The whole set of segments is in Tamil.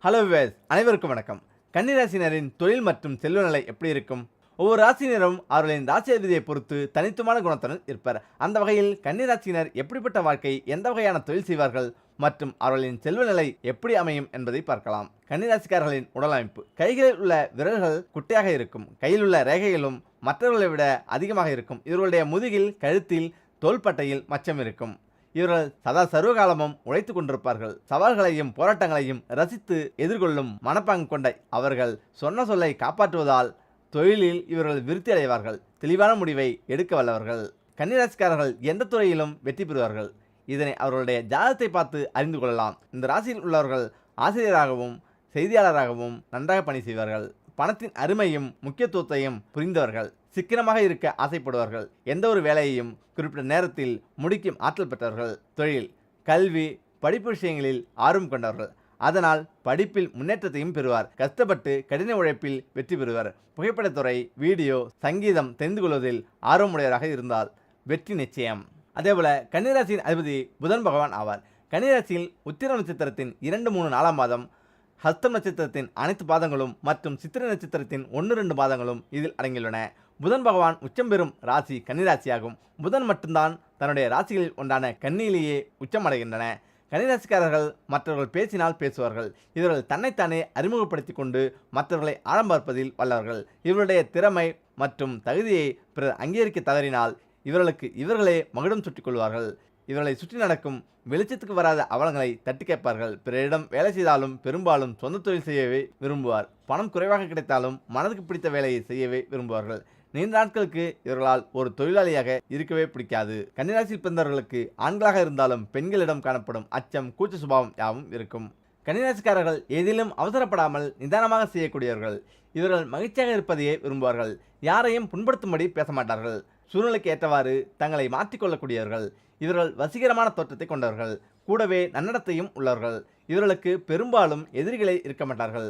ஹலோ விவேஸ், அனைவருக்கும் வணக்கம். கன்னிராசினரின் தொழில் மற்றும் செல்வ நிலை எப்படி இருக்கும்? ஒவ்வொரு ராசியினரும் அவர்களின் ராசி அதிபதியை பொறுத்து தனித்துவமான குணத்துடன் இருப்பர். அந்த வகையில் கன்னிராசினர் எப்படிப்பட்ட வாழ்க்கை, எந்த வகையான தொழில் செய்வார்கள் மற்றும் அவர்களின் செல்வ நிலை எப்படி அமையும் என்பதை பார்க்கலாம். கன்னிராசிக்காரர்களின் உடல் அமைப்பு. கைகளில் உள்ள விரல்கள் குட்டையாக இருக்கும். கையில் உள்ள ரேகைகளும் மற்றவர்களை விட அதிகமாக இருக்கும். இவர்களுடைய முதுகில், கழுத்தில், தோள்பட்டையில் மச்சம் இருக்கும். இவர்கள் சதா சர்வகாலமும் உழைத்துக் கொண்டிருப்பார்கள். சவால்களையும் போராட்டங்களையும் ரசித்து எதிர்கொள்ளும் மனப்பாங்கு கொண்ட அவர்கள் சொன்ன சொல்லை காப்பாற்றுவதால் தொழிலில் இவர்கள் விருத்தி அடைவார்கள். தெளிவான முடிவை எடுக்க வல்லவர்கள். கன்னிராசிக்காரர்கள் எந்த துறையிலும் வெற்றி பெறுவார்கள். இதனை அவர்களுடைய ஜாதகத்தை பார்த்து அறிந்து கொள்ளலாம். இந்த ராசியில் உள்ளவர்கள் ஆசிரியராகவும் செய்தியாளராகவும் நன்றாக பணி செய்வார்கள். பணத்தின் அருமையும் முக்கியத்துவத்தையும் புரிந்தவர்கள். சிக்கனமாக இருக்க ஆசைப்படுவார்கள். எந்த ஒரு வேலையையும் குறிப்பிட்ட நேரத்தில் முடிக்கும் ஆற்றல் பெற்றவர்கள். தொழில், கல்வி, படிப்பு விஷயங்களில் ஆர்வம் கொண்டவர்கள். அதனால் படிப்பில் முன்னேற்றத்தையும் பெறுவார். கஷ்டப்பட்டு கடின உழைப்பில் வெற்றி பெறுவார். புகைப்படத்துறை, வீடியோ, சங்கீதம் தெரிந்து கொள்வதில் ஆர்வமுடையவராக இருந்தால் வெற்றி நிச்சயம். அதேபோல கன்னிராசியின் அதிபதி புதன் பகவான் ஆவார். கன்னிராசியில் உத்திர நட்சத்திரத்தின் 2, 3, 4 பாதம், ஹஸ்தம் நட்சத்திரத்தின் அனைத்து பாதங்களும் மற்றும் சித்திரை நட்சத்திரத்தின் 1, 2 பாதங்களும் இதில் அடங்கியுள்ளன. புதன் பகவான் உச்சம் பெறும் ராசி கன்னிராசியாகும். புதன் மட்டும்தான் தன்னுடைய ராசிகளில் ஒன்றான கன்னியிலேயே உச்சமடைகின்றன. கன்னிராசிக்காரர்கள் மற்றவர்கள் பேசினால் பேசுவார்கள். இவர்கள் தன்னைத்தானே அறிமுகப்படுத்தி கொண்டு மற்றவர்களை ஆழம் பார்ப்பதில் வல்லவர்கள். இவருடைய திறமை மற்றும் தகுதியை பிறர் அங்கீகரிக்க தவறினால் இவர்களுக்கு இவர்களே மகுடம் சுட்டிக் கொள்வார்கள். இவர்களை சுற்றி நடக்கும் வெளிச்சத்துக்கு வராத அவலங்களை தட்டி கேட்பார்கள். பிறரிடம் வேலை செய்தாலும் பெரும்பாலும் சொந்த தொழில் செய்யவே விரும்புவார். பணம் குறைவாக கிடைத்தாலும் மனதுக்கு பிடித்த வேலையை செய்யவே விரும்புவார்கள். நீண்ட நாட்களுக்கு இவர்களால் ஒரு தொழிலாளியாக இருக்கவே பிடிக்காது. கன்னிராசியில் பிறந்தவர்களுக்கு ஆண்களாக இருந்தாலும் பெண்களிடம் காணப்படும் அச்சம், கூச்ச சுபாவம் யாவும் இருக்கும். கன்னிராசிக்காரர்கள் எதிலும் அவசரப்படாமல் நிதானமாக செய்யக்கூடியவர்கள். இவர்கள் மகிழ்ச்சியாக இருப்பதையே விரும்புவார்கள். யாரையும் புண்படுத்தும்படி பேச மாட்டார்கள். சூழ்நிலைக்கு ஏற்றவாறு தங்களை மாற்றிக்கொள்ளக்கூடியவர்கள். இவர்கள் வசீகரமான தோற்றத்தை கொண்டவர்கள். கூடவே நன்னடத்தையும் உள்ளவர்கள். இவர்களுக்கு பெரும்பாலும் எதிரிகளை இருக்க மாட்டார்கள்.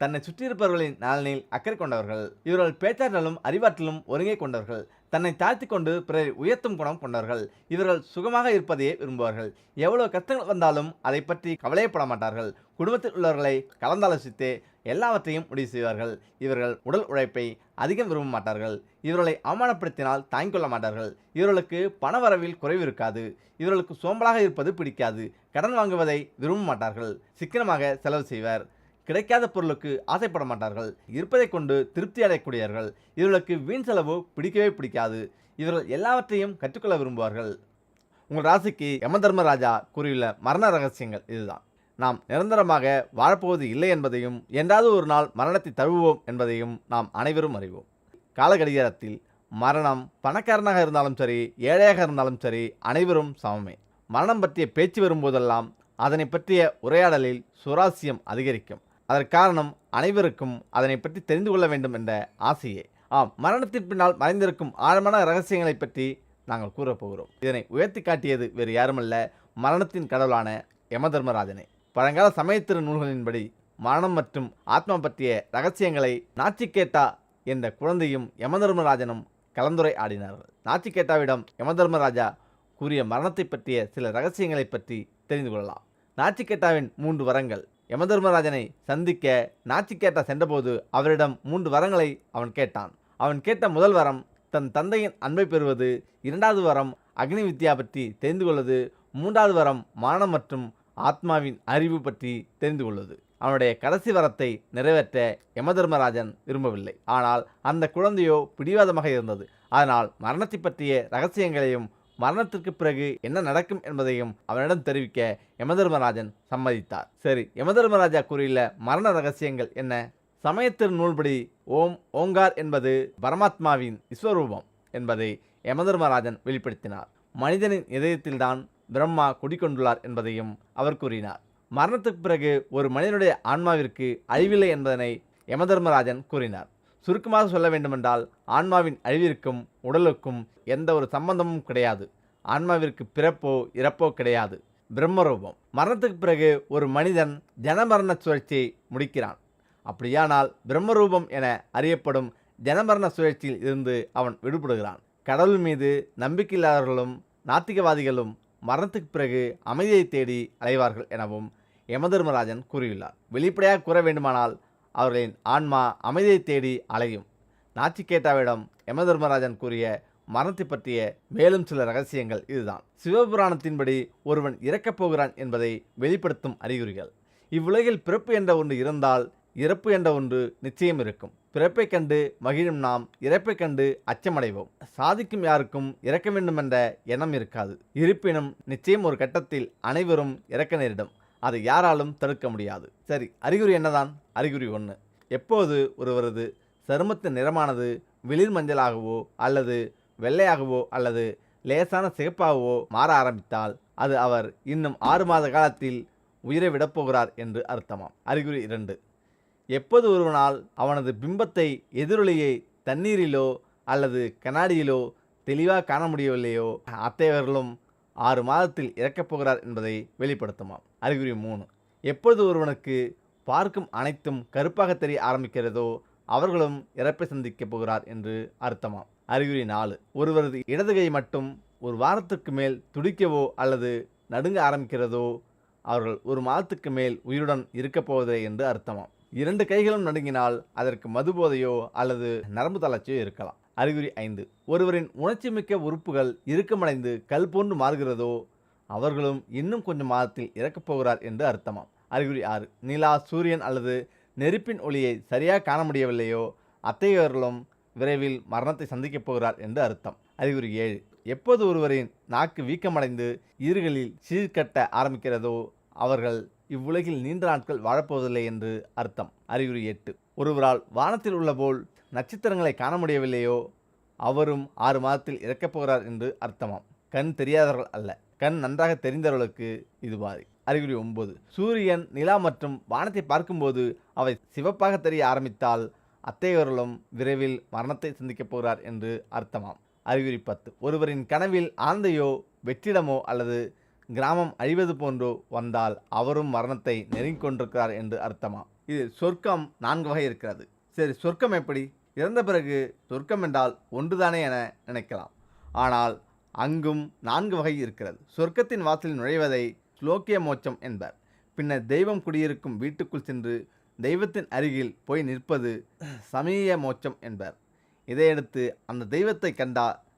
தன்னை சுற்றியிருப்பவர்களின் நலனில் அக்கறை கொண்டவர்கள். இவர்கள் பேச்சாற்றலும் அறிவாற்றலும் ஒருங்கே கொண்டவர்கள். தன்னை தாழ்த்தி கொண்டு பிறரை உயர்த்தும் குணம் கொண்டவர்கள். இவர்கள் சுகமாக இருப்பதையே விரும்புவார்கள். எவ்வளவு கஷ்டங்கள் வந்தாலும் அதை பற்றி கவலையப்பட மாட்டார்கள். குடும்பத்தில் உள்ளவர்களை கலந்தாலோசித்தே எல்லாவற்றையும் முடிவு செய்வார்கள். இவர்கள் உடல் உழைப்பை அதிகம் விரும்ப மாட்டார்கள். இவர்களை அவமானப்படுத்தினால் தாங்கிக் கொள்ள மாட்டார்கள். இவர்களுக்கு பண வரவில் குறைவு இருக்காது. இவர்களுக்கு சோம்பலாக இருப்பது பிடிக்காது. கடன் வாங்குவதை விரும்ப மாட்டார்கள். சிக்கனமாக செலவு செய்வர். கிடைக்காத பொருளுக்கு ஆசைப்பட மாட்டார்கள். இருப்பதை கொண்டு திருப்தி அடையக்கூடியவர்கள். இவர்களுக்கு வீண் செலவு பிடிக்கவே பிடிக்காது. இவர்கள் எல்லாவற்றையும் கற்றுக்கொள்ள விரும்புவார்கள். உங்கள் ராசிக்கு யமதர்மராஜா கூறியுள்ள மரண ரகசியங்கள் இதுதான். நாம் நிரந்தரமாக வாழப்போவது இல்லை என்பதையும், என்றாவது ஒரு நாள் மரணத்தை தழுவுவோம் என்பதையும் நாம் அனைவரும் அறிவோம். காலகடிகாரத்தில் மரணம் பணக்காரனாக இருந்தாலும் சரி, ஏழையாக இருந்தாலும் சரி, அனைவரும் சமமே. மரணம் பற்றிய பேச்சு வரும்போதெல்லாம் அதனை பற்றிய உரையாடலில் சுவாரஸ்யம் அதிகரிக்கும். அதற்கு காரணம் அனைவருக்கும் அதனை பற்றி தெரிந்து கொள்ள வேண்டும் என்ற ஆசையே. மரணத்தின் பின்னால் மறைந்திருக்கும் ஆழமான ரகசியங்களை பற்றி நாங்கள் கூறப்போகிறோம். இதனை உயர்த்தி காட்டியது வேறு யாருமல்ல, மரணத்தின் கடவுளான யமதர்மராஜனே. பழங்கால சமயத்திரு நூல்களின்படி மரணம் மற்றும் ஆத்மா பற்றிய ரகசியங்களை நாச்சிகேட்டா என்ற குழந்தையும் யமதர்மராஜனும் கலந்துரை ஆடினார்கள். நாச்சிகேட்டாவிடம் யமதர்மராஜா கூறிய மரணத்தை பற்றிய சில ரகசியங்களை பற்றி தெரிந்து கொள்ளலாம். நாச்சிகேட்டாவின் 3 வரங்கள். யமதர்மராஜனை சந்திக்க நாச்சிகேட்டா சென்றபோது அவரிடம் 3 வரங்களை அவன் கேட்டான். அவன் கேட்ட முதல் வரம் தன் தந்தையின் அன்பை பெறுவது, 2வது வரம் அக்னி வித்யா பற்றி தெரிந்து கொள்வது, 3வது வரம் மரணம் மற்றும் ஆத்மாவின் அறிவு பற்றி தெரிந்து கொள்வது. அவனுடைய கடைசி வரத்தை நிறைவேற்ற யமதர்மராஜன் விரும்பவில்லை. ஆனால் அந்த குழந்தையோ பிடிவாதமாக இருந்தது. அதனால் மரணத்தை பற்றிய ரகசியங்களையும் மரணத்திற்கு பிறகு என்ன நடக்கும் என்பதையும் அவனிடம் தெரிவிக்க யமதர்மராஜன் சம்மதித்தார். சரி, யமதர்மராஜா கூறியுள்ள மரண ரகசியங்கள் என்ன? சமயத்தின் நூல்படி ஓங்கார் என்பது பரமாத்மாவின் விஸ்வரூபம் என்பதை யமதர்மராஜன் வெளிப்படுத்தினார். மனிதனின் இதயத்தில்தான் பிரம்மா குடிக்கொண்டுள்ளார் என்பதையும் அவர் கூறினார். மரணத்துக்கு பிறகு ஒரு மனிதனுடைய ஆன்மாவிற்கு அழிவில்லை என்பதனை யமதர்மராஜன் கூறினார். சுருக்கமாக சொல்ல வேண்டுமென்றால், ஆன்மாவின் அழிவிற்கும் உடலுக்கும் எந்த ஒரு சம்பந்தமும் கிடையாது. ஆன்மாவிற்கு பிறப்போ இறப்போ கிடையாது. பிரம்மரூபம். மரணத்துக்கு பிறகு ஒரு மனிதன் ஜனமரண சுழற்சியை முடிக்கிறான். அப்படியானால் பிரம்மரூபம் என அறியப்படும் ஜனமரண சுழற்சியில் இருந்து அவன் விடுபடுகிறான். கடவுள் மீது நம்பிக்கையில்லாதவர்களும் நாத்திகவாதிகளும் மரணத்துக்கு பிறகு அமைதியை தேடி அலைவார்கள் எனவும், யமதர்மராஜன் கூறியுள்ளார். வெளிப்படையாக கூற வேண்டுமானால் அவர்களின் ஆன்மா அமைதியை தேடி அலையும். நாச்சிகேட்டாவிடம் யமதர்மராஜன் கூறிய மரணத்தை பற்றிய மேலும் சில ரகசியங்கள் இதுதான். சிவபுராணத்தின்படி ஒருவன் இறக்கப் போகிறான் என்பதை வெளிப்படுத்தும் அறிகுறிகள். இவ்வுலகில் பிறப்பு என்ற ஒன்று இருந்தால் இறப்பு என்ற ஒன்று நிச்சயம் இருக்கும். பிறப்பை கண்டு மகிழும் நாம் இறப்பை கண்டு அச்சமடைவோம். சாதிக்கும் யாருக்கும் இறக்க வேண்டும் என்ற எண்ணம் இருக்காது. இருப்பினும் நிச்சயம் ஒரு கட்டத்தில் அனைவரும் இறக்க நேரிடும். அதை யாராலும் தடுக்க முடியாது. சரி, அறிகுறி என்னதான்? அறிகுறி 1. எப்போது ஒருவரது சருமத்தின் நிறமானது வெளிர் மஞ்சளாகவோ அல்லது வெள்ளையாகவோ அல்லது லேசான சிகப்பாகவோ மாற ஆரம்பித்தால் அது அவர் இன்னும் 6 மாத காலத்தில் உயிரை விடப்போகிறார் என்று அர்த்தமாம். அறிகுறி 2. எப்போது ஒருவனால் அவனது பிம்பத்தை எதிரொலியை தண்ணீரிலோ அல்லது கண்ணாடியிலோ தெளிவாக காண முடியவில்லையோ அத்தகையவர்களும் 6 மாதத்தில் இறக்கப் போகிறார் என்பதை வெளிப்படுத்துமாம். அறிகுறி 3. எப்பொழுது ஒருவனுக்கு பார்க்கும் அனைத்தும் கருப்பாக தெரிய ஆரம்பிக்கிறதோ அவர்களும் இறப்பை சந்திக்கப் போகிறார் என்று அர்த்தமாம். அறிகுறி 4. ஒருவரது இடது கை மட்டும் ஒரு வாரத்துக்கு மேல் துடிக்கவோ அல்லது நடுங்க ஆரம்பிக்கிறதோ அவர்கள் 1 மாதத்துக்கு மேல் உயிருடன் இருக்கப் போவதில்லை என்று அர்த்தமாம். 2 கைகளும் நடுங்கினால் அதற்கு மதுபோதையோ அல்லது நரம்பு தளர்ச்சியோ இருக்கலாம். அறிகுறி 5. ஒருவரின் உணர்ச்சி மிக்க உறுப்புகள் இறுக்கமடைந்து கல் போன்று மாறுகிறதோ அவர்களும் இன்னும் கொஞ்சம் மாதத்தில் இறக்கப் போகிறார் என்று அர்த்தமாம். அறிகுறி 6. நிலா, சூரியன் அல்லது நெருப்பின் ஒளியை சரியாக காண முடியவில்லையோ அத்தகையவர்களும் விரைவில் மரணத்தை சந்திக்கப் போகிறார் என்று அர்த்தம். அறிகுறி 7. எப்போது ஒருவரின் நாக்கு வீக்கமடைந்து ஈறுகளில் சீர்கட்ட ஆரம்பிக்கிறதோ அவர்கள் இவ்வுலகில் நீண்ட நாட்கள் வாழப்போவதில்லை என்று அர்த்தம். அறிகுறி 8. ஒருவரால் வானத்தில் உள்ள போல் நட்சத்திரங்களை காண முடியவில்லையோ அவரும் 6 மாதத்தில் இறக்கப் போகிறார் என்று அர்த்தமாம். கண் தெரியாதவர்கள் அல்ல, கண் நன்றாக தெரிந்தவர்களுக்கு இது பாதி. அறிகுறி 9. சூரியன், நிலா மற்றும் வானத்தை பார்க்கும்போது அவை சிவப்பாக தெரிய ஆரம்பித்தால் அத்தகையவர்களும் விரைவில் மரணத்தை சந்திக்கப் போகிறார் என்று அர்த்தமாம். அறிகுறி 10. ஒருவரின் கனவில் ஆந்தையோ வெற்றிடமோ அல்லது கிராமம் அழிவது போன்றோ வந்தால் அவரும் மரணத்தை நெருங்கிக் கொண்டிருக்கிறார் என்று அர்த்தமாம். இது சொர்க்கம் 4 வகை இருக்கிறது. சரி, சொர்க்கம் எப்படி? இறந்த பிறகு சொர்க்கம் என்றால் ஒன்றுதானே என நினைக்கலாம். ஆனால் அங்கும் 4 வகை இருக்கிறது. சொர்க்கத்தின் வாசலில் நுழைவதை ஸ்லோக்கிய மோட்சம் என்பர். பின்னர் தெய்வம் குடியிருக்கும் வீட்டுக்குள் சென்று தெய்வத்தின் அருகில் போய் நிற்பது சமீய மோட்சம் என்பர். இதையடுத்து அந்த தெய்வத்தை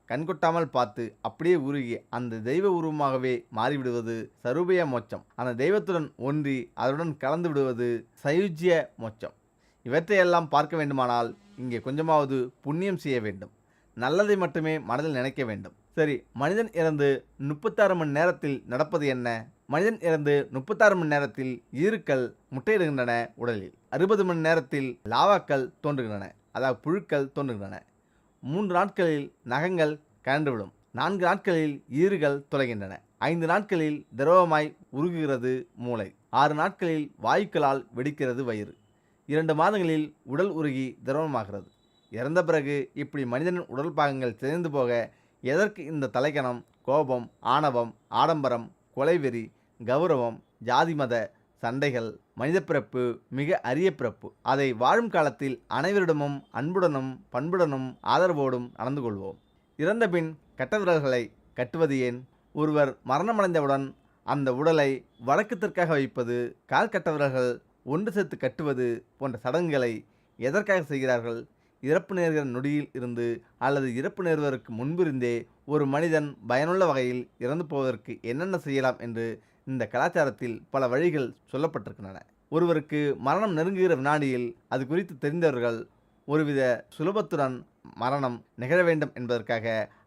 கண்கொட்டாமல் பார்த்து அப்படியே உருகி அந்த தெய்வ உருவமாகவே மாறிவிடுவது சரூபிய மோட்சம். அந்த தெய்வத்துடன் ஒன்றி அதனுடன் கலந்து விடுவது சயுஜ்ய மோட்சம். இவற்றையெல்லாம் பார்க்க வேண்டுமானால் இங்கே கொஞ்சமாவது புண்ணியம் செய்ய வேண்டும். நல்லதை மட்டுமே மனதில் நினைக்க வேண்டும். சரி, மனிதன் இறந்து 36 மணி நேரத்தில் நடப்பது என்ன? மனிதன் இறந்து 36 மணி நேரத்தில் ஈருக்கள் முட்டையிடுகின்றன. உடலில் 60 மணி நேரத்தில் லாவாக்கள் தோன்றுகின்றன, அதாவது புழுக்கள் தோன்றுகின்றன. 3 நாட்களில் நகங்கள் கழன்றுவிடும். 4 நாட்களில் ஈறுகள் தொலைகின்றன. 5 நாட்களில் திரவமாய் உருகுகிறது மூளை. 6 நாட்களில் வாயுக்களால் வெடிக்கிறது வயிறு. 2 மாதங்களில் உடல் உருகி திரவமாகிறது. இறந்த பிறகு இப்படி மனிதனின் உடல் பாகங்கள் சிதைந்து போக எதற்கு இந்த தலைக்கணம், கோபம், ஆணவம், ஆடம்பரம், கொலைவெறி, கௌரவம், ஜாதி மத சண்டைகள்? மனித பிறப்பு மிக அரிய பிறப்பு. அதை வாழும் காலத்தில் அனைவரிடமும் அன்புடனும் பண்புடனும் ஆதரவோடும் நடந்து கொள்வோம். இறந்த பின் கட்ட விரல்களை கட்டுவது ஏன்? ஒருவர் மரணமடைந்தவுடன் அந்த உடலை வடக்கு தெற்காக வைப்பது, கால் கட்ட விரல்கள் ஒன்று சேர்த்து கட்டுவது போன்ற சடங்குகளை எதற்காக செய்கிறார்கள்? இறப்பு நேர்கிற நொடியில் இருந்து அல்லது இறப்பு நேர்வதற்கு முன்பிருந்தே ஒரு மனிதன் பயனுள்ள வகையில் இறந்து போவதற்கு என்னென்ன செய்யலாம் என்று இந்த கலாச்சாரத்தில் பல வழிகள் சொல்லப்பட்டிருக்கின்றன. ஒருவருக்கு மரணம் நெருங்குகிற வினாடியில் அது குறித்து தெரிந்தவர்கள் ஒருவித சுலபத்துடன் மரணம் நிகழ வேண்டும் என்பதற்காக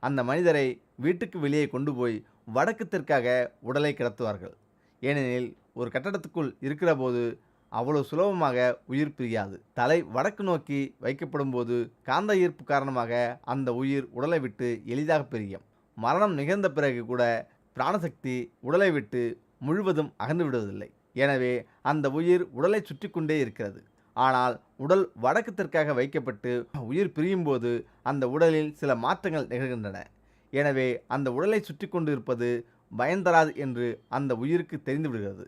அந்த மனிதரை வீட்டுக்கு வெளியே கொண்டு போய் வடக்கு தெற்காக உடலை கிடத்துவார்கள். ஏனெனில் ஒரு கட்டடத்துக்குள் இருக்கிற போது அவ்வளவு சுலபமாக உயிர் பிரியாது. தலை வடக்கு நோக்கி வைக்கப்படும் போது காந்த ஈர்ப்பு காரணமாக அந்த உயிர் உடலை விட்டு எளிதாக பிரியும். மரணம் நிகழ்ந்த பிறகு கூட பிராணசக்தி உடலை விட்டு முழுவதும் அகன்று விடுவதில்லை. எனவே அந்த உயிர் உடலை சுற்றி கொண்டே இருக்கிறது. ஆனால் உடல் வடக்கு தெற்காக வைக்கப்பட்டு உயிர் பிரியும் போது அந்த உடலில் சில மாற்றங்கள் நிகழ்கின்றன. எனவே அந்த உடலை சுற்றி கொண்டு இருப்பது பயன்தராது என்று அந்த உயிருக்கு தெரிந்து விடுகிறது.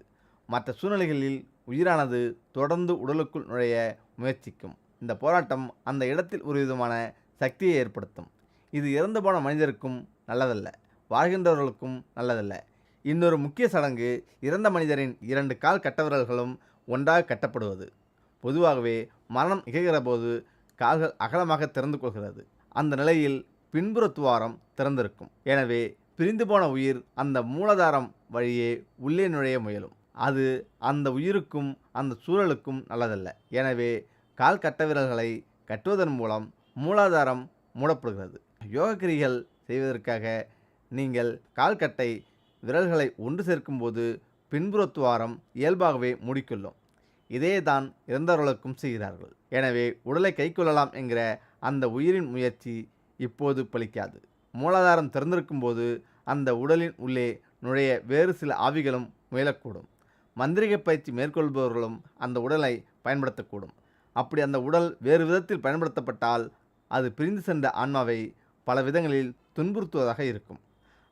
மற்ற சூழ்நிலைகளில் உயிரானது தொடர்ந்து உடலுக்குள் நுழைய முயற்சிக்கும். இந்த போராட்டம் அந்த இடத்தில் ஒரு விதமான சக்தியை ஏற்படுத்தும். இது இறந்து போன மனிதருக்கும் நல்லதல்ல, வாழ்கின்றவர்களுக்கும் நல்லதல்ல. இன்னொரு முக்கிய சடங்கு இறந்த மனிதரின் 2 கால் கட்டவிரல்களும் ஒன்றாக கட்டப்படுவது. பொதுவாகவே மரணம் நிகழ்கிற போது கால்கள் அகலமாக திறந்து கொள்கிறது. அந்த நிலையில் பின்புற துவாரம் திறந்திருக்கும். எனவே பிரிந்து போன உயிர் அந்த மூலாதாரம் வழியே உள்ளே நுழைய முயலும். அது அந்த உயிருக்கும் அந்த சூழலுக்கும் நல்லதல்ல. எனவே கால் கட்டவிரல்களை கட்டுவதன் மூலம் மூலாதாரம் மூடப்படுகிறது. யோகக்கிரிகள் செய்வதற்காக நீங்கள் கால்கட்டை விரல்களை ஒன்று சேர்க்கும்போது பின்புற துவாரம் இயல்பாகவே மூடிக்கொள்ளும். இதே தான் இறந்தவர்களுக்கும் செய்கிறார்கள். எனவே உடலை கைக்கொள்ளலாம் என்கிற அந்த உயிரின் முயற்சி இப்போது பலிக்காது. மூலாதாரம் திறந்திருக்கும் போது அந்த உடலின் உள்ளே நுழைய வேறு சில ஆவிகளும் முயலக்கூடும். மந்திரிக பயிற்சி மேற்கொள்பவர்களும் அந்த உடலை பயன்படுத்தக்கூடும். அப்படி அந்த உடல் வேறு விதத்தில் பயன்படுத்தப்பட்டால் அது பிரிந்து சென்ற ஆன்மாவை பல விதங்களில் துன்புறுத்துவதாக இருக்கும்.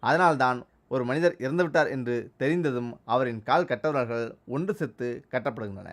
அதனால்தான் ஒரு மனிதர் இறந்துவிட்டார் என்று தெரிந்ததும் அவரின் கால் கட்டவர்கள் ஒன்று சேர்த்து கட்டப்படுகின்றன.